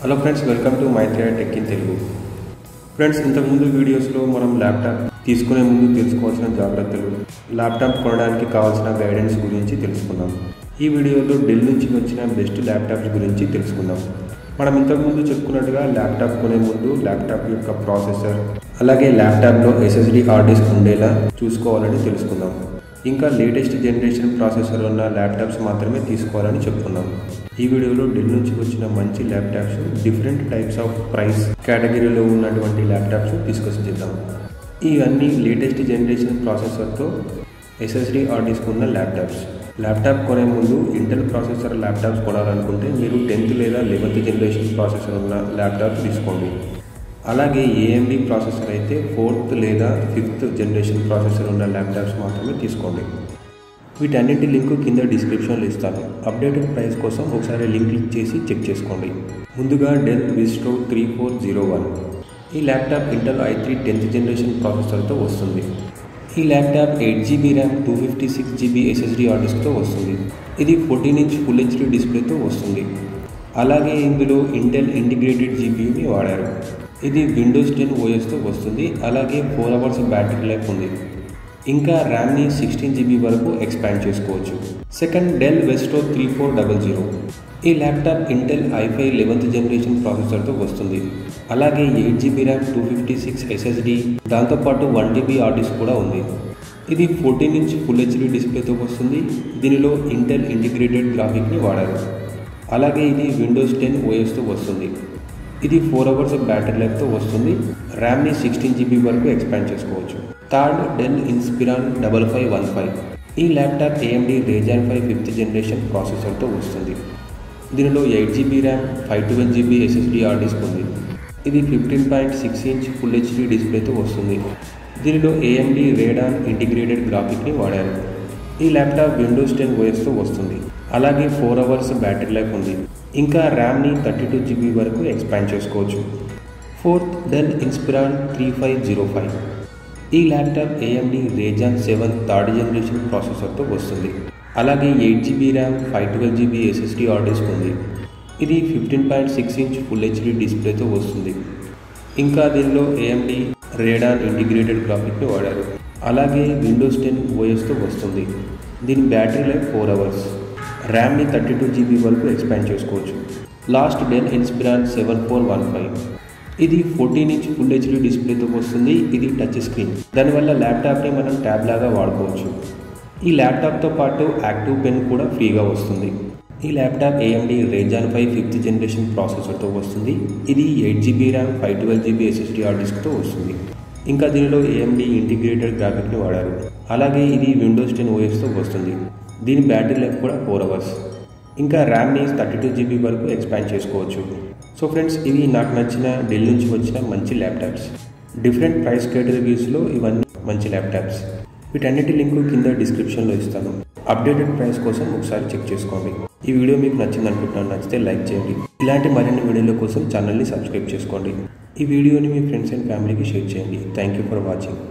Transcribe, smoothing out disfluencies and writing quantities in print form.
Hello friends, welcome to Maitreya tech in Telugu. Friends, ఇంతకుముందు వీడియోస్లో మనం ల్యాప్టాప్ తీసుకునే ముందు తెలుసుకోవాల్సిన జాగ్రత్తలు, ల్యాప్టాప్ కొనడానికి కావాల్సిన గైడెన్స్ గురించి తెలుసుకుందాం. ఈ వీడియోలో డెల్ నుంచి వచ్చిన బెస్ట్ ల్యాప్టాప్స్ గురించి తెలుసుకుందాం. మనం ఇంతకుముందు చెప్పుకున్నట్టుగా ల్యాప్టాప్ కొనే ముందు ల్యాప్టాప్ యొక్క ప్రాసెసర్, అలాగే ల్యాప్టాప్లో SSD హార్డ్ డిస్క్ ఉండేలా చూసుకోవాలని తెలుసుకుందాం. ఇంకా లేటెస్ట్ జనరేషన్ ప్రాసెసర్ ఉన్న ల్యాప్టాప్స్ మాత్రమే తీసుకోవాలని చెప్పుకున్నాం. ఈ వీడియోలో డెల్ నుంచి వచ్చిన మంచి laptops, different types of price కేటగిరీలో ఉన్నటువంటి ల్యాప్టాప్స్ డిస్కస్ చేద్దాం. ఇవన్నీ లేటెస్ట్ జనరేషన్ ప్రాసెసర్తో SSD హార్డ్ డిస్క్ ఉన్న ల్యాప్టాప్ కొనే ముందు ఇంటెల్ ప్రాసెసర్ ల్యాప్టాప్స్ కొనాలనుకుంటే మీరు 10th లేదా 11th జనరేషన్ ప్రాసెసర్ ఉన్న ల్యాప్టాప్ తీసుకోండి. అలాగే AMD ప్రాసెసర్ అయితే 4th లేదా 5th జనరేషన్ ప్రాసెసర్ ఉన్న ల్యాప్టాప్స్ మాత్రమే తీసుకోండి. వీటన్నిటి లింకు కింద డిస్క్రిప్షన్లో ఇస్తాను. అప్డేటెడ్ ప్రైస్ కోసం ఒకసారి లింక్ క్లిక్ చేసి చెక్ చేసుకోండి. ముందుగా డెల్ విస్టో 3401. ఈ laptop Intel i3 10th generation ప్రాసెసర్తో వస్తుంది. ఈ laptop 8GB RAM, 256GB SSD hard డిస్క్తో వస్తుంది. ఇది 14" ఫుల్ HD డిస్ప్లేతో వస్తుంది. అలాగే ఇందులో ఇంటెల్ ఇంటిగ్రేటెడ్ GPUని వాడారు. ఇది విండోస్ 10 OSతో వస్తుంది. అలాగే 4 hours బ్యాటరీ లైఫ్ ఉంది. ఇంకా ర్యామ్ని 16GB వరకు ఎక్స్పాండ్ చేసుకోవచ్చు. Second, Dell Vostro 3400. ఈ laptop Intel i5 11th generation ప్రాసెసర్తో వస్తుంది. అలాగే 8GB ర్యామ్, 256 SSD, దాంతోపాటు 1TB హార్డ్ డిస్క్ కూడా ఉంది. ఇది 14" ఫుల్ HD డిస్ప్లేతో వస్తుంది. దీనిలో ఇంటెల్ ఇంటిగ్రేటెడ్ గ్రాఫిక్ని వాడారు. అలాగే ఇది విండోస్ 10 OSతో వస్తుంది. ఇది 4 hours బ్యాటరీ లైఫ్తో వస్తుంది. ర్యామ్ని 16GB వరకు ఎక్స్పాండ్ చేసుకోవచ్చు. Third, Dell Inspiron 5515. ఈ laptop AMD Ryzen 5 5th generation ప్రాసెసర్తో వస్తుంది. దీనిలో 8GB RAM, 512GB SSD hard disc ఉంది. ఇది 15.6" ఫుల్ HD డిస్ప్లేతో వస్తుంది. దీనిలో AMD Radeon ఇంటిగ్రేటెడ్ గ్రాఫిక్ని వాడారు. ఈ ల్యాప్టాప్ విండోస్ 10 OSతో వస్తుంది. అలాగే 4 hours బ్యాటరీ లైఫ్ ఉంది. ఇంకా ర్యామ్ని 32GB వరకు ఎక్స్పాండ్ చేసుకోవచ్చు. Fourth, Dell Inspiron 3505. ఈ laptop AMD Ryzen 7 third generation ప్రాసెసర్తో వస్తుంది. అలాగే 8GB RAM, 512GB SSD hard disc ఉంది. ఇది 15.6" ఫుల్ HD డిస్ప్లేతో వస్తుంది. ఇంకా దీనిలో AMD Radeon ఇంటిగ్రేటెడ్ గ్రాఫిక్ని వాడారు. అలాగే విండోస్ 10 OSతో వస్తుంది. దీని బ్యాటరీ లైఫ్ 4 hours. ర్యామ్ని 32GB వరకు ఎక్స్పాండ్ చేసుకోవచ్చు. Last, Dell Inspiron 7415. ఇది 14" ఫుల్ HD డిస్ప్లేతో వస్తుంది. ఇది టచ్ స్క్రీన్. దానివల్ల ల్యాప్టాప్ని మనం ట్యాబ్ లాగా వాడుకోవచ్చు. ఈ ల్యాప్టాప్తో పాటు యాక్టివ్ పెన్ కూడా ఫ్రీగా వస్తుంది. ఈ laptop AMD Ryzen 5 5th generation ప్రాసెసర్తో వస్తుంది. ఇది 8GB RAM, 512GB SSD hard డిస్క్తో వస్తుంది. ఇంకా దీనిలో AMD ఇంటిగ్రేటెడ్ గ్రాఫిక్ని వాడారు. అలాగే ఇది విండోస్ 10 OSతో వస్తుంది. దీని బ్యాటరీ లైఫ్ కూడా 4 hours. ఇంకా ర్యామ్ని 32GB వరకు ఎక్స్పాండ్ చేసుకోవచ్చు. సో ఫ్రెండ్స్, ఇవి నాకు నచ్చిన డెల్ నుంచి వచ్చిన మంచి ల్యాప్టాప్స్. డిఫరెంట్ ప్రైస్ కేటగిరీస్లో ఇవన్నీ మంచి ల్యాప్టాప్స్. వీటన్నిటి లింకు కింద డిస్క్రిప్షన్లో ఇస్తాను. అప్డేటెడ్ ప్రైస్ కోసం ఒకసారి చెక్ చేసుకోండి. ఈ వీడియో మీకు నచ్చింది అనుకుంటున్నాను. నచ్చితే లైక్ చేయండి. ఇలాంటి మరిన్ని వీడియోల కోసం ఛానల్ని సబ్స్క్రైబ్ చేసుకోండి. ఈ వీడియోని మీ ఫ్రెండ్స్ అండ్ ఫ్యామిలీకి షేర్ చేయండి. Thank you for watching.